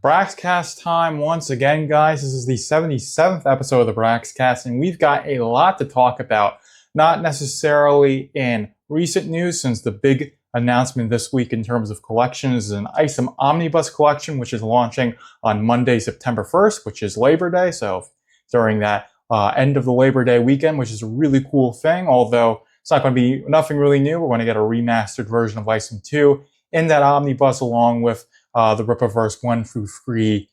Braxcast time once again, guys. This is the 77th episode of the Braxcast, and we've got a lot to talk about. Not necessarily in recent news, since the big announcement this week in terms of collections is an Item Omnibus collection, which is launching on Monday, September 1st, which is Labor Day. So during that end of the Labor Day weekend, which is a really cool thing, although it's not going to be nothing really new. We're going to get a remastered version of Item 2 in that omnibus, along with the Rippaverse 1 through 3,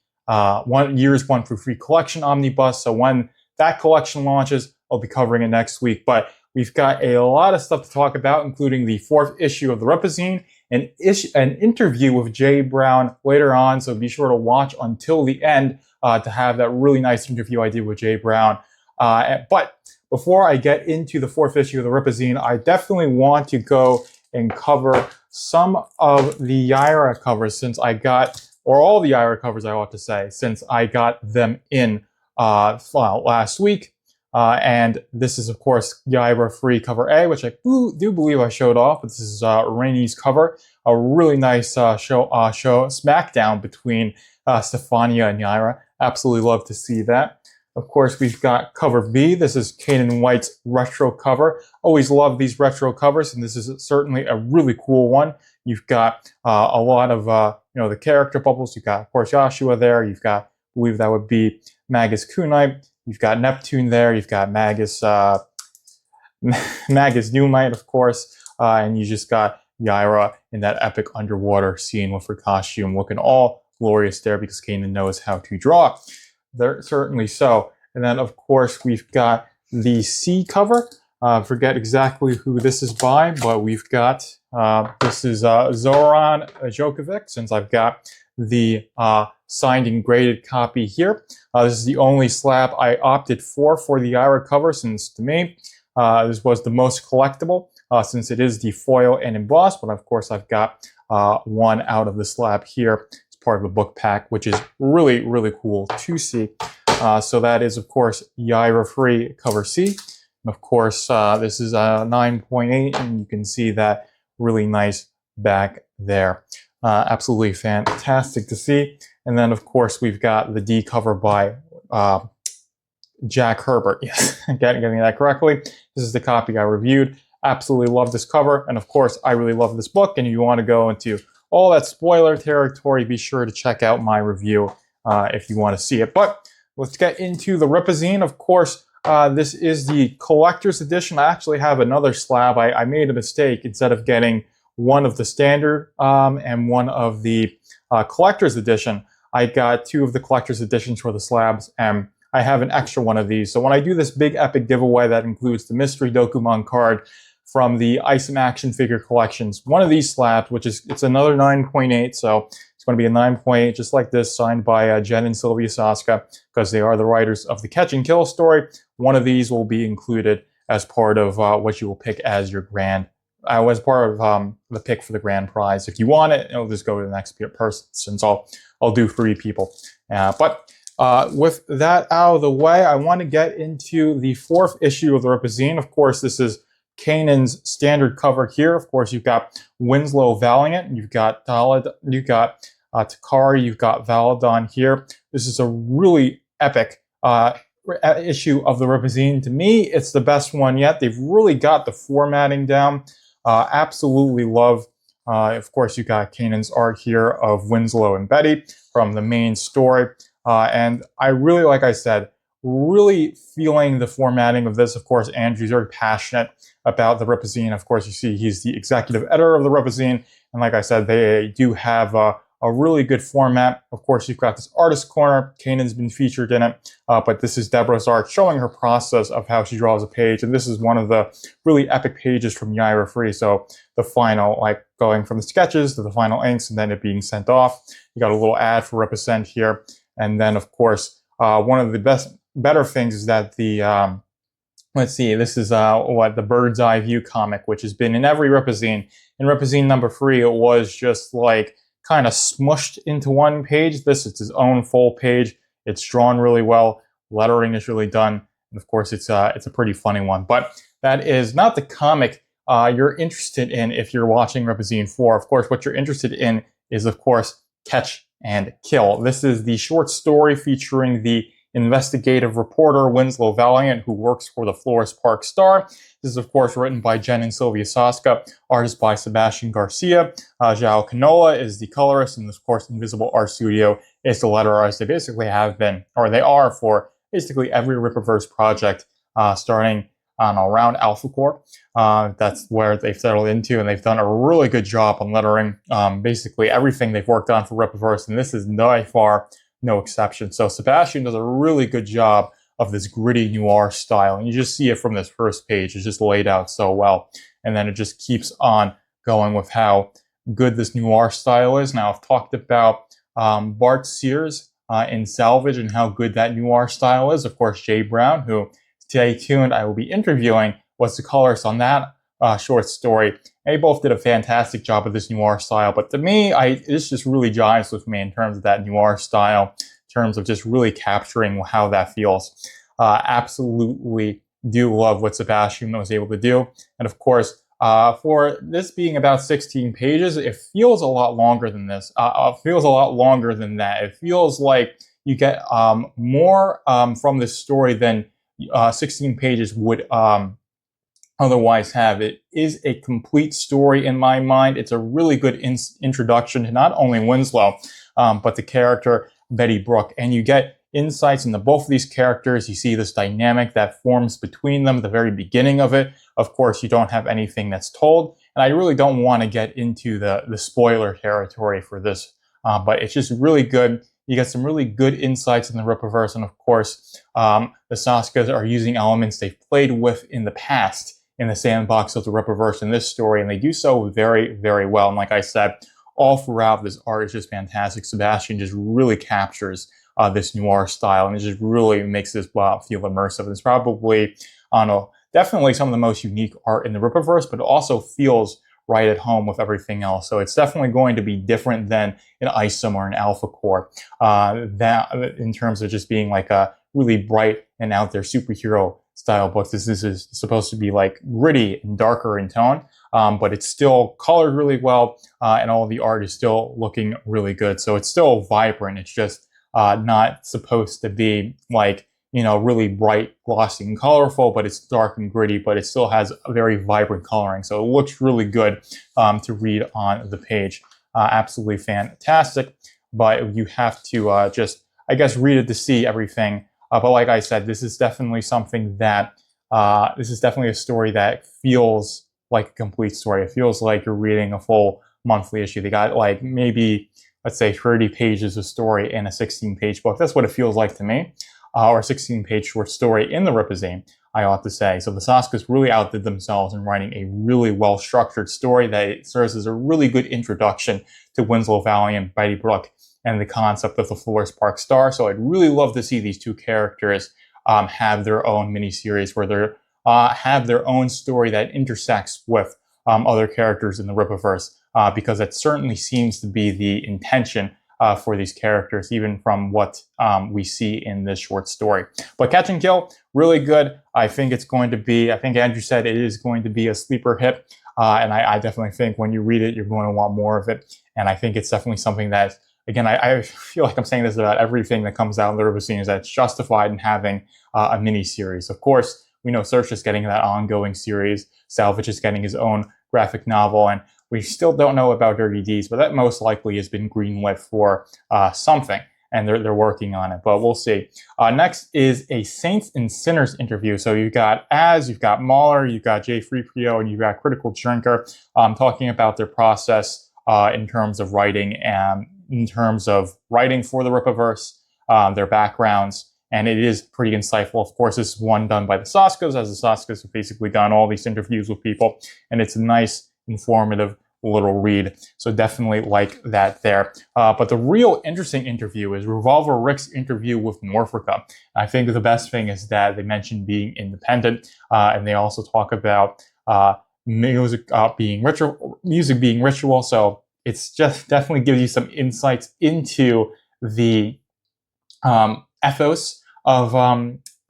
years 1 through 3 collection omnibus. So when that collection launches, I'll be covering it next week. But we've got a lot of stuff to talk about, including the 4th issue of the Rippazine, an interview with Jay Brown later on. So be sure to watch until the end to have that really nice interview I did with Jay Brown. But before I get into the 4th issue of the Rippazine, I definitely want to go and cover some of the Yaira covers since I got, or all the Yaira covers I ought to say, since I got them in last week. And this is, of course, Yaira Free cover A, which I do believe I showed off. But this is Rainey's cover. A really nice show smackdown between Stefania and Yaira. Absolutely love to see that. Of course, we've got cover B. This is Kanan White's retro cover. Always love these retro covers, and this is certainly a really cool one. You've got a lot of, the character bubbles. You've got, of course, Joshua there. You've got, I believe that would be Magus Kunite. You've got Neptune there. You've got Magus Newmite, of course. And you just got Yaira in that epic underwater scene with her costume looking all glorious there because Kanan knows how to draw. There, certainly so. And then, of course, we've got the C cover. Forget exactly who this is by, but we've got, this is Zoran Djokovic, since I've got the signed and graded copy here. This is the only slab I opted for the Yaira cover, since to me, this was the most collectible, since it is the foil and embossed. But of course, I've got one out of the slab here. Part of the book pack, which is really, really cool to see. So that is, of course, Yaira Free cover C. And of course, this is a 9.8, and you can see that really nice back there. Absolutely fantastic to see. And then, of course, we've got the D cover by Jack Herbert. Yes, getting that correctly. This is the copy I reviewed. Absolutely love this cover. And of course, I really love this book. And if you want to go into all that spoiler territory, be sure to check out my review if you want to see it. But let's get into the Rippazine. Of course, this is the collector's edition. I actually have another slab. I made a mistake. Instead of getting one of the standard and one of the collector's edition, I got two of the collector's editions for the slabs, and I have an extra one of these. So when I do this big epic giveaway that includes the mystery Dokuman card from the Item action figure collections, one of these slabs, which is, it's another 9.8, so it's going to be a 9.8 just like this, signed by Jen and Sylvia Saska, because they are the writers of the Catch and Kill story. One of these will be included as part of what you will pick as your grand, as part of the pick for the grand prize. If you want it, it'll just go to the next person, since I'll do 3 people. But with that out of the way, I want to get into the 4th issue of the Rippazine. Of course, this is Kanan's standard cover here. Of course, you've got Winslow Valiant, you've got Takari, you've got Valadon here. This is a really epic issue of the Rippazine. To me, it's the best one yet. They've really got the formatting down. Absolutely love. Of course, you got Kanan's art here of Winslow and Betty from the main story. And I really, like I said, really feeling the formatting of this. Of course, Andrew's very passionate about the Rippazine. Of course, you see he's the executive editor of the Rippazine. And like I said, they do have a really good format. Of course, you've got this artist corner. Kanan's been featured in it. But this is Deborah's art showing her process of how she draws a page. And this is one of the really epic pages from Yaira Free. So the final, like going from the sketches to the final inks and then it being sent off. You got a little ad for Represent here. And then, of course, one of the better things is that the let's see, this is the Bird's Eye View comic, which has been in every Rippazine. In Rippazine number 3, it was just like kind of smushed into one page. This is its own full page. It's drawn really well. Lettering is really done. And of course, it's a pretty funny one. But that is not the comic you're interested in if you're watching Rippazine 4. Of course, what you're interested in is, of course, Catch and Kill. This is the short story featuring the investigative reporter Winslow Valiant, who works for the Florist Park Star. This is, of course, written by Jen and Sylvia Soska, artist by Sebastian Garcia. João Canola is the colorist, and of course, Invisible Art Studio is the letterer, as they basically have been, or they are for basically every Rippaverse project, starting on around Alpha Core. That's where they've settled into, and they've done a really good job on lettering basically everything they've worked on for Rippaverse, and this is by far no exception. So Sebastian does a really good job of this gritty noir style, and you just see it from this first page. It's just laid out so well, and then it just keeps on going with how good this noir style is. Now, I've talked about Bart Sears in Salvage and how good that noir style is. Of course, Jay Brown, who, stay tuned, I will be interviewing, was the colorist on that short story. They both did a fantastic job of this noir style, but to me, this just really jives with me in terms of that noir style, in terms of just really capturing how that feels. Absolutely do love what Sebastian was able to do. And of course, for this being about 16 pages, it feels a lot longer than this. It feels a lot longer than that. It feels like you get more from this story than 16 pages would otherwise have. It is a complete story in my mind. It's a really good introduction to not only Winslow, but the character Betty Brooke. And you get insights into both of these characters. You see this dynamic that forms between them at the very beginning of it. Of course, you don't have anything that's told. And I really don't want to get into the spoiler territory for this, but it's just really good. You get some really good insights in the Rippaverse. And of course, the Soskas are using elements they've played with in the past in the sandbox of the Rippaverse in this story, and they do so very, very well. And like I said, all throughout, this art is just fantastic. Sebastian just really captures this noir style, and it just really makes this feel immersive. It's probably, I don't know, definitely some of the most unique art in the Rippaverse, but it also feels right at home with everything else. So it's definitely going to be different than an Isom or an Alpha Core. That in terms of just being like a really bright and out there superhero style book. This is supposed to be like gritty and darker in tone, but it's still colored really well, and all the art is still looking really good. So it's still vibrant. It's just not supposed to be like, you know, really bright, glossy, and colorful, but it's dark and gritty, but it still has a very vibrant coloring. So it looks really good to read on the page. Absolutely fantastic, but you have to just, I guess, read it to see everything. But like I said, this is definitely something that, this is definitely a story that feels like a complete story. It feels like you're reading a full monthly issue. They got like maybe, let's say, 30 pages of story in a 16-page book. That's what it feels like to me. Or a 16-page short story in the Rippazine, I ought to say. So the Soskas really outdid themselves in writing a really well-structured story that serves as a really good introduction to Winslow Valiant, Betty Brooke, and the concept of the Florist Park Star. So I'd really love to see these two characters have their own miniseries where they have their own story that intersects with other characters in the Rippaverse, because that certainly seems to be the intention for these characters, even from what we see in this short story. But Catch and Kill, really good. I think it's going to be, I think Andrew said it is going to be a sleeper hit. And I definitely think when you read it, you're going to want more of it. And I think it's definitely something that, again, I feel like I'm saying this about everything that comes out in the Rippazine, is that it's justified in having a mini-series. Of course, we know Search is getting that ongoing series. Salvage is getting his own graphic novel, and we still don't know about Dirty Deeds, but that most likely has been greenlit for something, and they're working on it, but we'll see. Next is a Saints and Sinners interview. So you've got Az, you've got Mahler, you've got Jay Freeprio, and you've got Critical Drinker talking about their process in terms of writing and in terms of writing for the Rippaverse, their backgrounds, and it is pretty insightful. Of course, this is one done by the Soskas, as the Soskas have basically done all these interviews with people, and it's a nice, informative little read. So definitely like that there. But the real interesting interview is Revolver Rick's interview with Norfolka. I think the best thing is that they mentioned being independent, and they also talk about music being ritual. So it's just definitely gives you some insights into the ethos of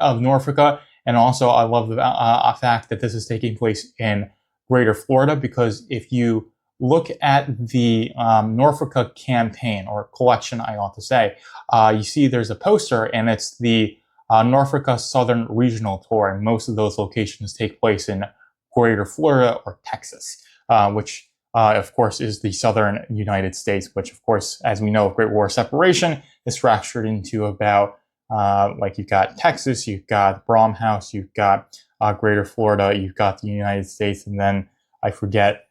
Norfolka. And also, I love the fact that this is taking place in Greater Florida, because if you look at the Norfolk campaign, or collection, I ought to say, you see there's a poster, and it's the Norfolk Southern Regional Tour, and most of those locations take place in Greater Florida or Texas, which of course is the southern United States, which of course, as we know, Great War separation is fractured into about like you've got Texas, you've got Bromhouse, you've got Greater Florida, you've got the United States, and then I forget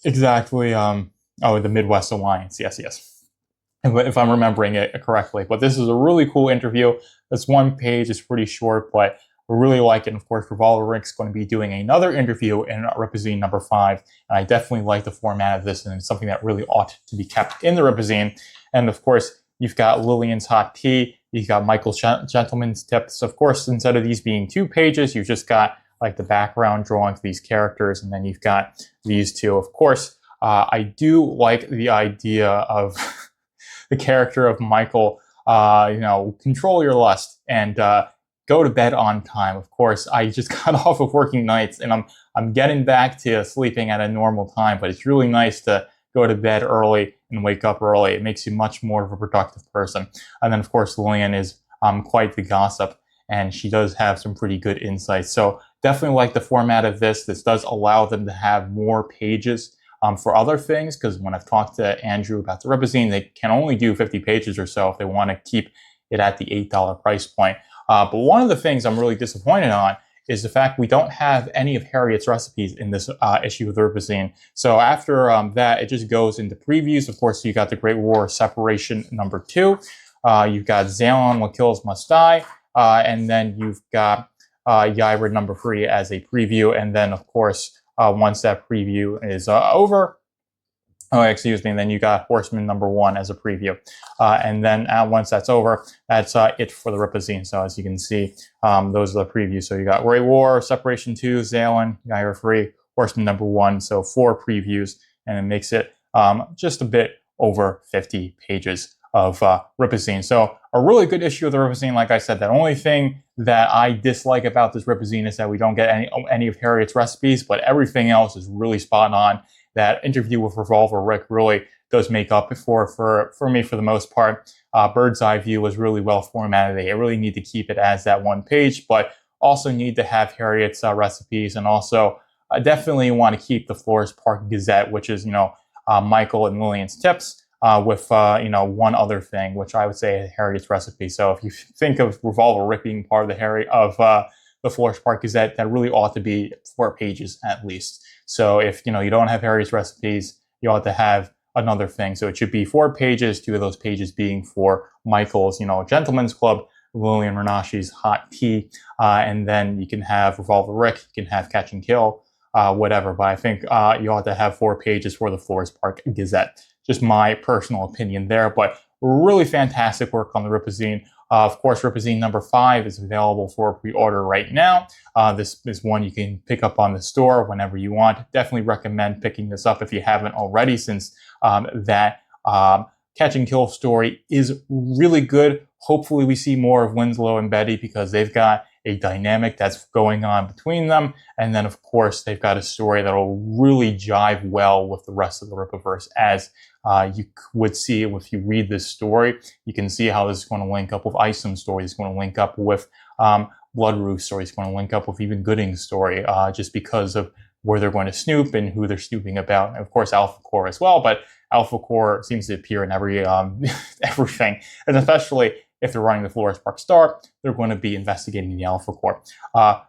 exactly, the Midwest Alliance. Yes, if I'm remembering it correctly. But this is a really cool interview. This one page is pretty short, but I really like it. And of course, Revolver Rick's going to be doing another interview in Rippazine number 5. And I definitely like the format of this, and it's something that really ought to be kept in the Rippazine. And of course, you've got Lillian's Hot Tea. You've got Michael's Gentleman's Tips. Of course, instead of these being 2 pages, you've just got like the background drawing for these characters, and then you've got these 2. Of course, I do like the idea of the character of Michael, control your lust and go to bed on time. Of course, I just got off of working nights, and I'm getting back to sleeping at a normal time, but it's really nice to go to bed early and wake up early. It makes you much more of a productive person. And then, of course, Lillian is quite the gossip, and she does have some pretty good insights. So definitely like the format of this. This does allow them to have more pages for other things, because when I've talked to Andrew about the Rippazine, they can only do 50 pages or so if they want to keep it at the $8 price point. But one of the things I'm really disappointed on is the fact we don't have any of Harriet's recipes in this issue of the Rippazine. So after that, it just goes into previews. Of course, you got the Great War Separation number 2. You've got Xalon, What Kills Must Die. And then you've got Yrid number 3 as a preview. And then, of course, once that preview is over, then you got Horseman number 1 as a preview. And then once that's over, that's it for the Rippazine. So as you can see, those are the previews. So you got Great War, Separation 2, Xalon, Yrid 3, Horseman number 1. So 4 previews, and it makes it just a bit over 50 pages of Rippazine. So a really good issue of the Rippazine. Like I said, the only thing that I dislike about this Rippazine is that we don't get any of Harriet's recipes, but everything else is really spot on. That interview with Revolver Rick really does make up for me for the most part. Bird's Eye View was really well formatted. They really need to keep it as that 1 page, but also need to have Harriet's recipes, and also definitely want to keep the Flores Park Gazette, which is Michael and Lillian's tips. With one other thing, which I would say Harriet's recipe. So if you think of Revolver Rick being part of the Flores Park Gazette, that really ought to be 4 pages at least. So if you don't have Harriet's recipes, you ought to have another thing. So it should be 4 pages, 2 of those pages being for Michael's Gentleman's Club, Lillian Renashi's Hot Tea, and then you can have Revolver Rick, you can have Catch and Kill, whatever. But I think you ought to have 4 pages for the Flores Park Gazette. Just my personal opinion there, but really fantastic work on the Rippazine. Of course, Rippazine number 5 is available for pre-order right now. This is one you can pick up on the store whenever you want. Definitely recommend picking this up if you haven't already, since that Catch and Kill story is really good. Hopefully we see more of Winslow and Betty, because they've got a dynamic that's going on between them. And then, of course, they've got a story that'll really jive well with the rest of the Rippaverse. As you would see if you read this story, you can see how this is going to link up with Isom's story. It's going to link up with Bloodroof's story. It's going to link up with even Gooding's story, just because of where they're going to snoop and who they're snooping about. And of course, Alpha Core as well. But Alpha Core seems to appear in every everything, and especially if they're running the Flores Park Star, they're going to be investigating the Alpha Core.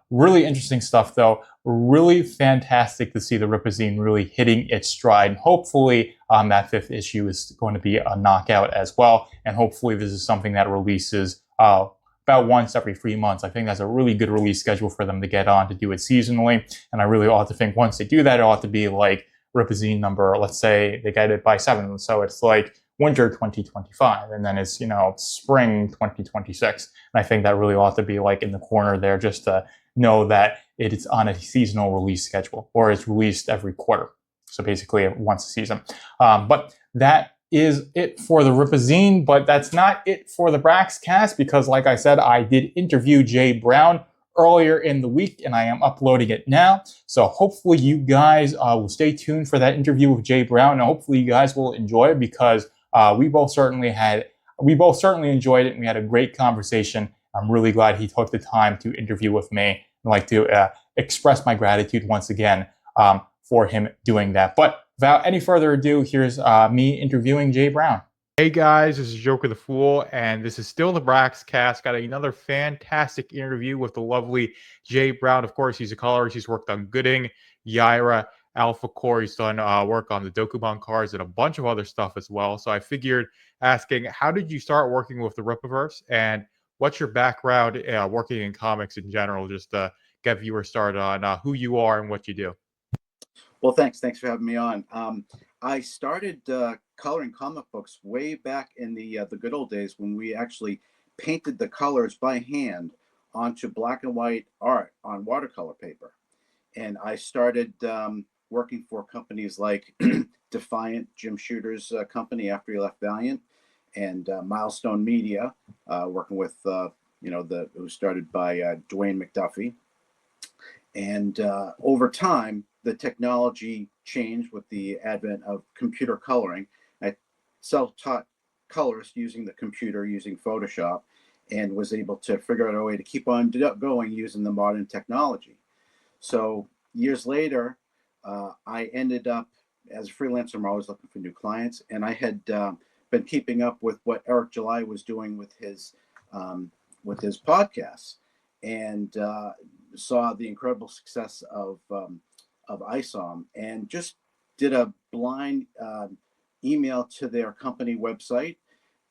Really interesting stuff, though. Really fantastic to see the Rippazine really hitting its stride. And hopefully that 5th issue is going to be a knockout as well. And hopefully this is something that releases about once every 3 months. I think that's a really good release schedule for them to get on, to do it seasonally. And I really ought to think once they do that, it ought to be like Rippazine number, let's say they get it by 7. So it's like winter 2025, and then it's spring 2026. And I think that really ought to be like in the corner there, just to know that it is on a seasonal release schedule, or it's released every quarter. So basically once a season. But that is it for the Rippazine, but that's not it for the Braxcast, because like I said, I did interview Jay Brown earlier in the week, and I am uploading it now. So hopefully you guys will stay tuned for that interview with Jay Brown, and hopefully you guys will enjoy it because we both certainly enjoyed it, and we had a great conversation. I'm really glad he took the time to interview with me. I'd like to express my gratitude once again for him doing that. But without any further ado, here's me interviewing Jay Brown. Hey guys, this is Joker the Fool, and this is still the Braxcast. Got another fantastic interview with the lovely Jay Brown. Of course, he's a colorist. He's worked on Gooding, Yaira, Alpha Core. He's done work on the Dokubon cards and a bunch of other stuff as well. So I figured asking, how did you start working with the Rippaverse, and what's your background working in comics in general, just to get viewers started on who you are and what you do. Well, thanks for having me on. I started coloring comic books way back in the good old days when we actually painted the colors by hand onto black and white art on watercolor paper. And I started working for companies like Defiant, Jim Shooter's company after he left Valiant, and Milestone Media, working with it was started by Dwayne McDuffie. And over time, the technology changed with the advent of computer coloring. I self-taught colorist using the computer, using Photoshop, and was able to figure out a way to keep on going using the modern technology. So years later, I ended up as a freelancer. I'm always looking for new clients, and I had been keeping up with what Eric July was doing with his podcasts, and saw the incredible success of ISOM, and just did a blind email to their company website,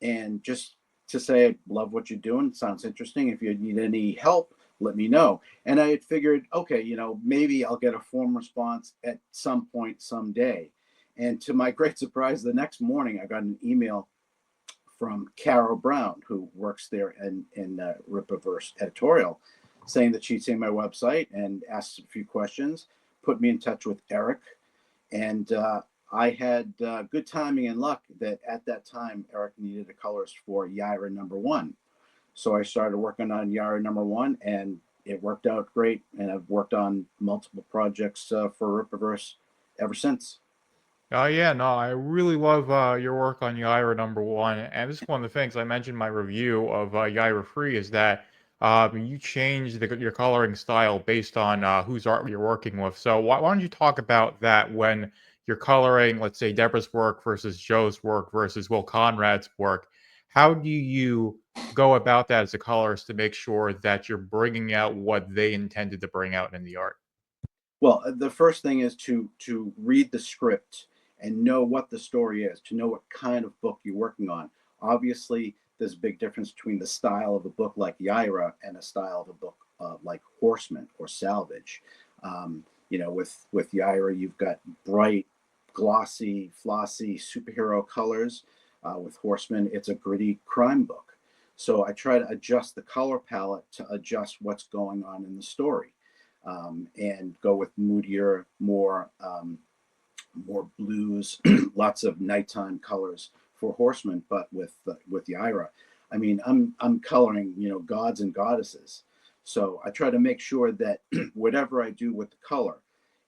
and just to say, I love what you're doing. It sounds interesting. If you need any help, let me know. And I had figured, okay, maybe I'll get a form response at some point someday. And to my great surprise, the next morning I got an email from Carol Brown, who works there in Rippaverse editorial, saying that she'd seen my website and asked a few questions, put me in touch with Eric. And I had good timing and luck that at that time, Eric needed a colorist for Yaira #1. So I started working on Yaira #1, and it worked out great. And I've worked on multiple projects for Rippaverse ever since. Oh yeah, no, I really love your work on Yaira #1, and this is one of the things I mentioned in my review of Yaira Free is that you changed your coloring style based on whose art you're working with. So why don't you talk about that when you're coloring, let's say, Deborah's work versus Joe's work versus Will Conrad's work? How do you go about that as a colorist to make sure that you're bringing out what they intended to bring out in the art? Well, the first thing is to read the script and know what the story is, to know what kind of book you're working on. Obviously, there's a big difference between the style of a book like Yaira and a style of a book like Horseman or Salvage. With Yaira, you've got bright, glossy, flossy superhero colors. With Horseman, it's a gritty crime book. So I try to adjust the color palette to adjust what's going on in the story. And go with moodier, more blues, lots of nighttime colors for Horseman. But with Yaira, I mean, I'm coloring gods and goddesses, so I try to make sure that whatever I do with the color,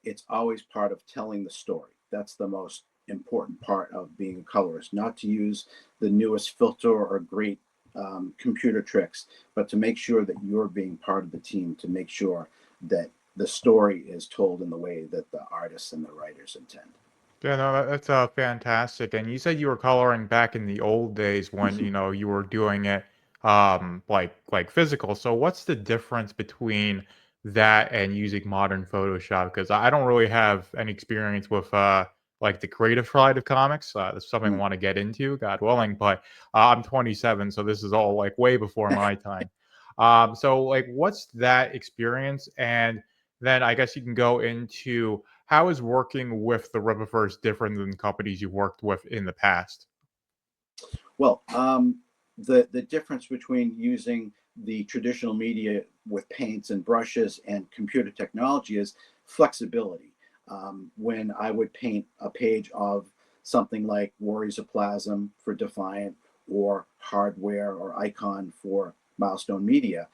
it's always part of telling the story. That's the most important part of being a colorist, not to use the newest filter or great computer tricks, but to make sure that you're being part of the team, to make sure that the story is told in the way that the artists and the writers intend. Yeah, no, that's fantastic. And you said you were coloring back in the old days when, you were doing it like physical. So what's the difference between that and using modern Photoshop? Because I don't really have any experience with like the creative side of comics. That's something I want to get into, God willing. But I'm 27, so this is all like way before my time. So like, what's that experience? And then I guess you can go into how is working with the Rippaverse different than companies you worked with in the past? Well, the difference between using the traditional media with paints and brushes and computer technology is flexibility. When I would paint a page of something like Warriors of Plasm for Defiant or Hardware or Icon for Milestone Media,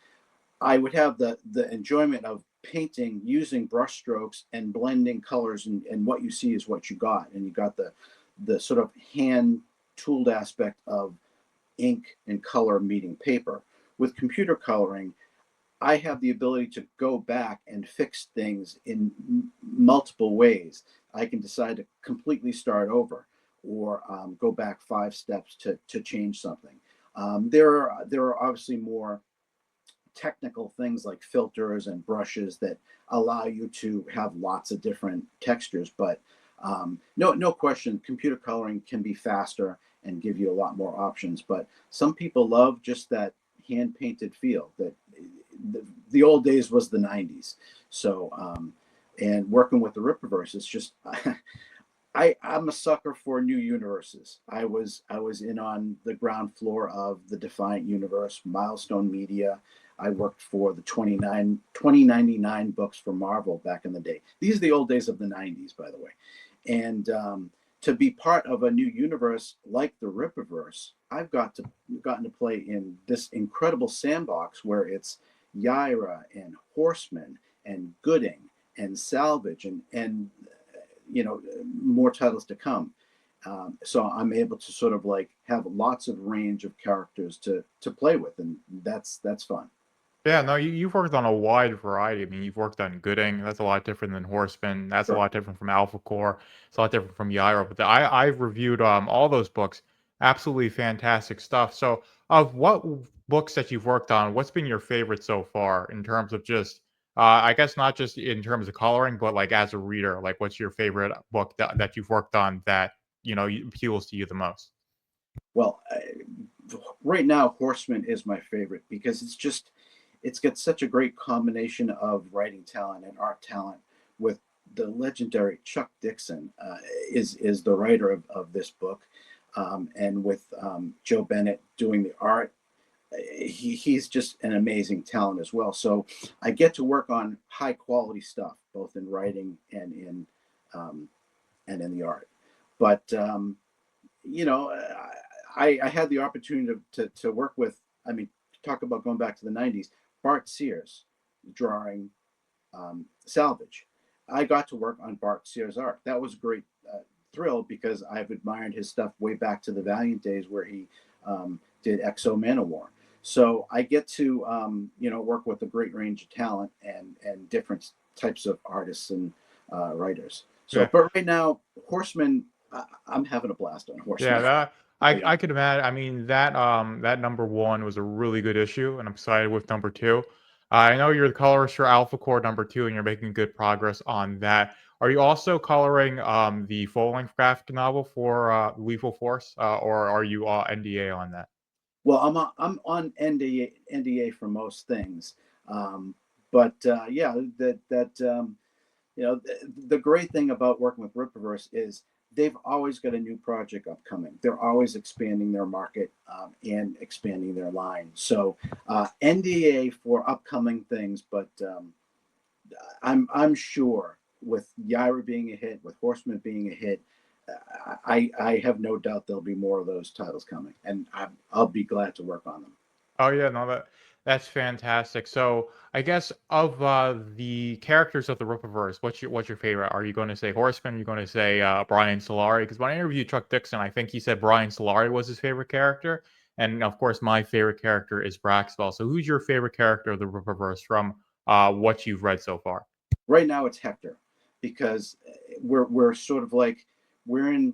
I would have the enjoyment of painting using brush strokes and blending colors, and what you see is what you got, and you got the sort of hand tooled aspect of ink and color meeting paper. With computer coloring, I have the ability to go back and fix things in multiple ways. I can decide to completely start over, or go back 5 steps to change something. There are obviously more technical things like filters and brushes that allow you to have lots of different textures. But no question, computer coloring can be faster and give you a lot more options. But some people love just that hand painted feel. That the old days was the 90s. So and working with the Rippaverse, it's just I'm a sucker for new universes. I was in on the ground floor of the Defiant universe, Milestone Media. I worked for the 2099 books for Marvel back in the day. These are the old days of the 90s, by the way. And to be part of a new universe like the Rippaverse, gotten to play in this incredible sandbox where it's Yaira and Horseman and Gooding and Salvage and more titles to come. So I'm able to sort of like have lots of range of characters to play with, and that's fun. Yeah, no, you've worked on a wide variety. I mean, you've worked on Gooding. That's a lot different than Horseman. That's a Sure. lot different from Alpha Core. It's a lot different from Yairo. But I've reviewed all those books. Absolutely fantastic stuff. So, of what books that you've worked on, what's been your favorite so far in terms of just, I guess not just in terms of coloring, but like as a reader, like what's your favorite book that you've worked on that appeals to you the most? Well, right now, Horseman is my favorite because it's got such a great combination of writing talent and art talent with the legendary Chuck Dixon is the writer of this book, and with Joe Bennett doing the art. He's just an amazing talent as well. So I get to work on high quality stuff, both in writing um, and in the art. But you know, I had the opportunity to work with. I mean, talk about going back to the '90s. Bart Sears drawing Salvage. I got to work on Bart Sears' art. That was a great thrill because I've admired his stuff way back to the Valiant days where he did Exo Manowar. So I get to work with a great range of talent and different types of artists and writers. So, Yeah. but right now, Horseman, I'm having a blast on Yeah, Horseman. that Really I am. could imagine. I mean, that number one was a really good issue, and I'm excited with number two. I know you're the colorist for Alpha Core number two, and you're making good progress on that. Are you also coloring the full length graphic novel for Lethal Force, or are you NDA on that? Well, I'm on NDA for most things, um, but yeah, the great thing about working with Rippaverse is they've always got a new project upcoming. They're always expanding their market and expanding their line. So NDA for upcoming things, but I'm sure with Yaira being a hit, with Horseman being a hit, I have no doubt there'll be more of those titles coming, and I'll be glad to work on them. Oh yeah, no, that's fantastic. So I guess of the characters of the Rippaverse, what's your favorite? Are you going to say Horseman? Are you going to say Brian Solari? Because when I interviewed Chuck Dixon, I think he said Brian Solari was his favorite character, and of course my favorite character is Braxwell. So who's your favorite character of the Rippaverse from what you've read so far? Right now, it's Hector because we're sort of like we're in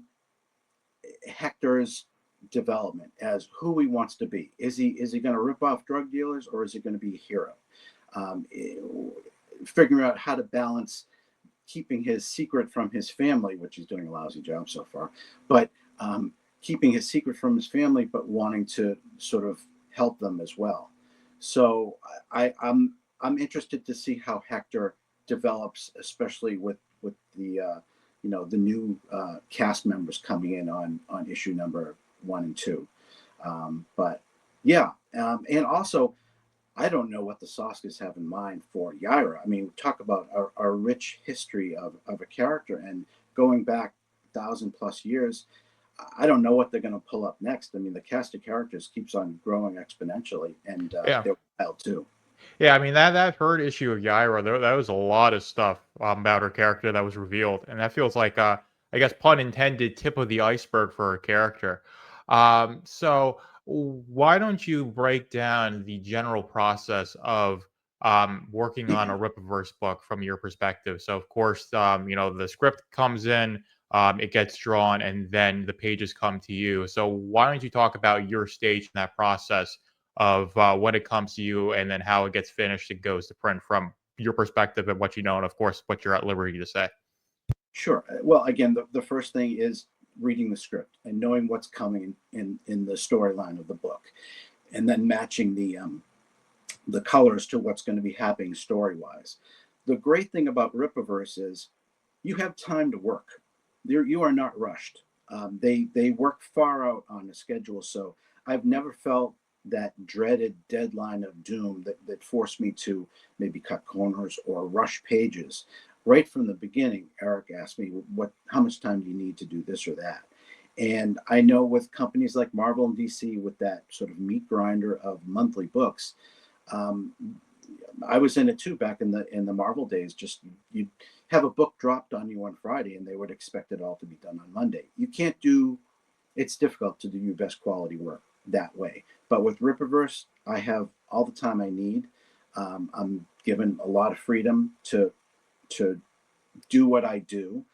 Hector's development as who he wants to be. Is he going to rip off drug dealers, or is he going to be a hero? Um, Figuring out how to balance keeping his secret from his family, which he's doing a lousy job so far, but keeping his secret from his family, but wanting to sort of help them as well. So I'm interested to see how Hector develops, especially with the new cast members coming in on issue number 1 and 2. But yeah, and also I don't know what the Soskas have in mind for Yaira. I mean, talk about a rich history of a character and going back 1,000+ years. I don't know what they're going to pull up next. I mean, the cast of characters keeps on growing exponentially, and Yeah. they're wild too. Yeah, I mean that third issue of Yaira, that was a lot of stuff about her character that was revealed, and that feels like I guess pun intended, tip of the iceberg for her character. So why don't you break down the general process of working on a Rippaverse book from your perspective? So of course, the script comes in, it gets drawn, and then the pages come to you. So why don't you talk about your stage in that process? Of when it comes to you and then how it gets finished and goes to print from your perspective and what you know, and of course, what you're at liberty to say. Sure. Well, again, the first thing is reading the script and knowing what's coming in the storyline of the book, and then matching the colors to what's going to be happening story wise. The great thing about Rippaverse is you have time to work. You are not rushed. They work far out on the schedule, so I've never felt that dreaded deadline of doom that forced me to maybe cut corners or rush pages. Right from the beginning, Eric asked me, how much time do you need to do this or that? And I know with companies like Marvel and DC, with that sort of meat grinder of monthly books, um, I was in it too back in the Marvel days. Just you'd have a book dropped on you on Friday, and they would expect it all to be done on Monday. You can't do. It's difficult to do your best quality work that way. But with Rippaverse, I have all the time I need. I'm given a lot of freedom to do what I do.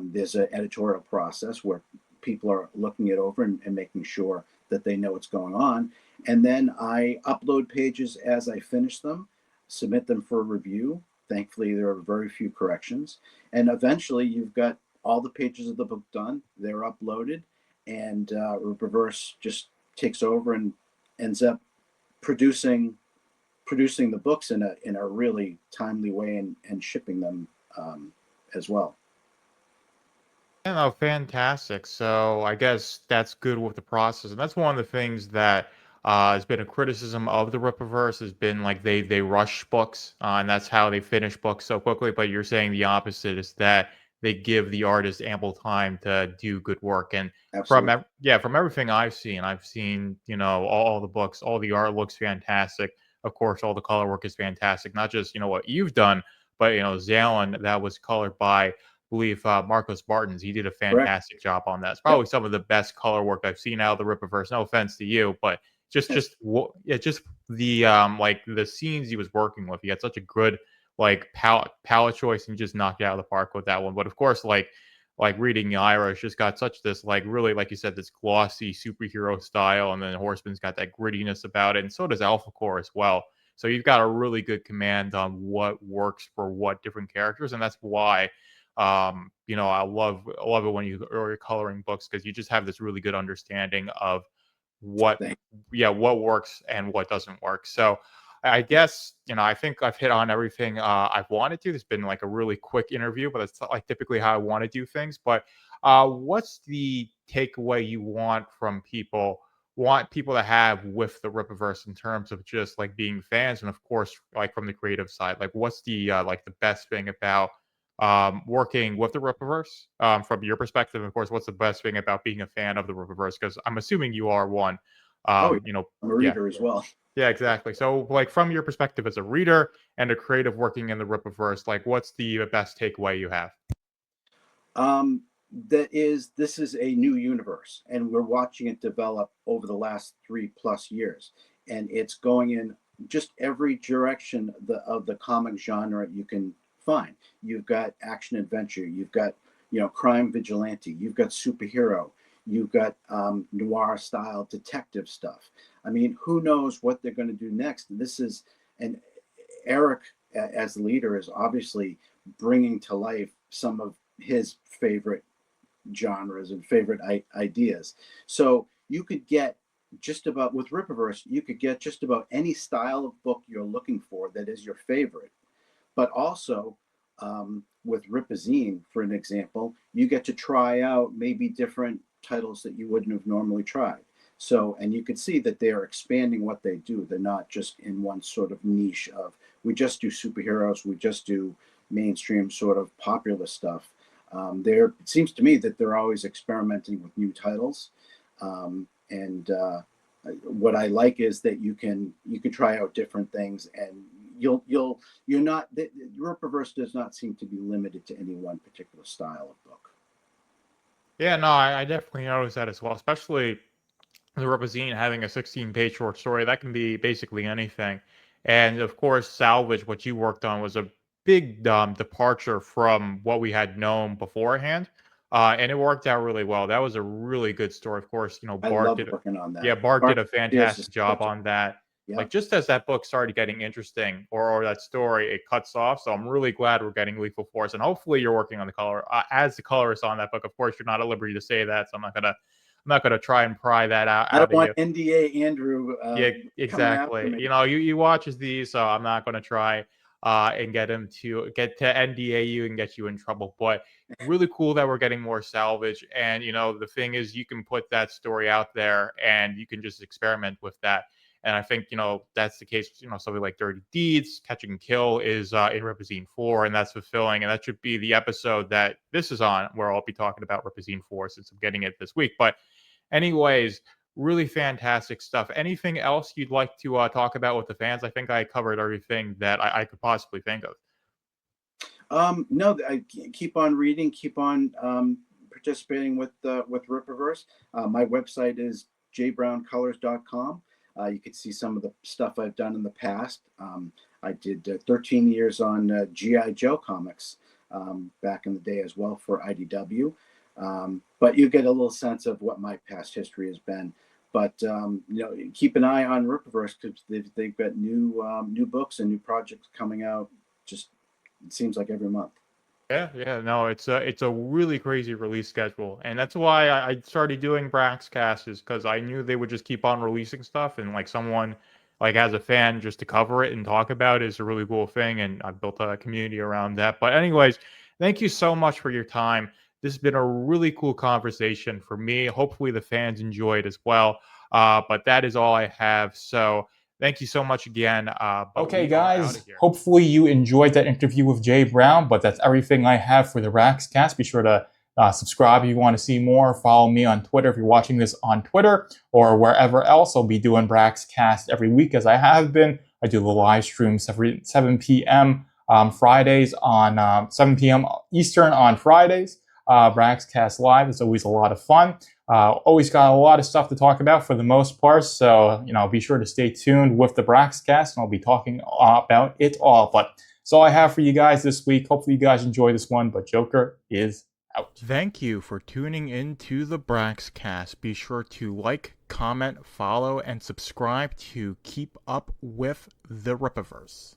There's an editorial process where people are looking it over and making sure that they know what's going on. And then I upload pages as I finish them, submit them for review. Thankfully, there are very few corrections. And eventually, you've got all the pages of the book done, they're uploaded, and Reverse just takes over and ends up producing producing the books in a really timely way and shipping them as well. Yeah, no, fantastic. So I guess that's good with the process, and that's one of the things that has been a criticism of the Rippaverse has been like they rush books, and that's how they finish books so quickly. But you're saying the opposite is that they give the artist ample time to do good work. And Absolutely. yeah, from everything I've seen all the books, all the art looks fantastic. Of course, all the color work is fantastic. Not just what you've done, but Zalen that was colored by believe Marcos Martins. He did a Correct. fantastic job on that. It's Yep. probably some of the best color work I've seen out of the Rippaverse. No offense to you, but just the like the scenes he was working with. He had such a good like palette choice and just knocked it out of the park with that one. But of course, like reading Yaira, it's just got such this like really like you said this glossy superhero style, and then Horseman's got that grittiness about it, and so does Alpha Core as well. So you've got a really good command on what works for what different characters, and that's why I love it when you're coloring books because you just have this really good understanding of what Thank what works and what doesn't work. So I guess I think I've hit on everything I've wanted to. This has been like a really quick interview, but it's not like typically how I want to do things. But what's the takeaway you want people to have with the Rippaverse in terms of just like being fans and of course like from the creative side, like what's the like the best thing about working with the Rippaverse from your perspective? Of course, what's the best thing about being a fan of the Rippaverse? Because I'm assuming you are one. Oh, yeah. You know, I'm a yeah, reader as well. yeah, exactly. So, like from your perspective as a reader and a creative working in the Rippaverse, like what's the best takeaway you have? This is a new universe, and we're watching it develop over the last 3+ years, and it's going in just every direction of the comic genre you can find. You've got action adventure, you've got crime vigilante, you've got superhero, you've got noir style detective stuff. I mean, who knows what they're going to do next? This is and Eric, as leader, is obviously bringing to life some of his favorite genres and favorite ideas. So you could get just about with Rippaverse, you could get just about any style of book you're looking for that is your favorite. But also with Rippazine, for an example, you get to try out maybe different titles that you wouldn't have normally tried. So, and you can see that they're expanding what they do. They're not just in one sort of niche of we just do superheroes, we just do mainstream sort of popular stuff. It seems to me that they're always experimenting with new titles, and what I like is that you can try out different things, and you're not the Rippaverse does not seem to be limited to any one particular style of book. Yeah, no, I definitely noticed that as well, especially the Rippazine having a 16-page short story. That can be basically anything. And of course, Salvage, what you worked on, was a big departure from what we had known beforehand. And it worked out really well. That was a really good story. Of course, I love working on Yeah, that. Bart did Bart a Pierce is fantastic job such a on that. yeah. Like, just as that book started getting interesting, or that story, it cuts off. So I'm really glad we're getting Lethal Force, and hopefully you're working on the color as the colorist on that book. Of course, you're not at liberty to say that, so I'm not gonna try and pry that out I don't out of want you. NDA Andrew Yeah, coming after exactly. me. You watches these, so I'm not gonna try and get to NDA you and get you in trouble. But really cool that we're getting more salvage. And the thing is, you can put that story out there and you can just experiment with that. And I think that's the case. Something like Dirty Deeds, Catch and Kill is in Rippazine 4, and that's fulfilling. And that should be the episode that this is on, where I'll be talking about Rippazine 4 since I'm getting it this week. But anyways, really fantastic stuff. Anything else you'd like to talk about with the fans? I think I covered everything that I could possibly think of. No, I keep on reading, keep on participating with Rippaverse. My website is jbrowncolors.com. You can see some of the stuff I've done in the past. I did 13 years on GI Joe comics back in the day as well for IDW. But you get a little sense of what my past history has been. But keep an eye on Rippaverse, because they've got new books and new projects coming out. Just it seems like every month. Yeah, yeah, no, it's a really crazy release schedule, and that's why I started doing Braxcast, is because I knew they would just keep on releasing stuff, and like someone like as a fan just to cover it and talk about it is a really cool thing, and I've built a community around that. But anyways, thank you so much for your time. This has been a really cool conversation for me. Hopefully the fans enjoyed as well. But that is all I have. So thank you so much again. But Okay, we are out guys, of here. hopefully you enjoyed that interview with Jay Brown, but that's everything I have for the Raxcast. Be sure to subscribe if you want to see more. Follow me on Twitter if you're watching this on Twitter or wherever else. I'll be doing Braxcast every week, as I have been. I do the live streams every 7 p.m. Fridays on 7 p.m. Eastern on Fridays. Braxcast Live is always a lot of fun. Always got a lot of stuff to talk about for the most part, so be sure to stay tuned with the Braxcast, and I'll be talking about it all. But that's all I have for you guys this week. Hopefully you guys enjoy this one, but Joker is out. Thank you for tuning in to the Braxcast. Be sure to like, comment, follow, and subscribe to keep up with the Rippaverse.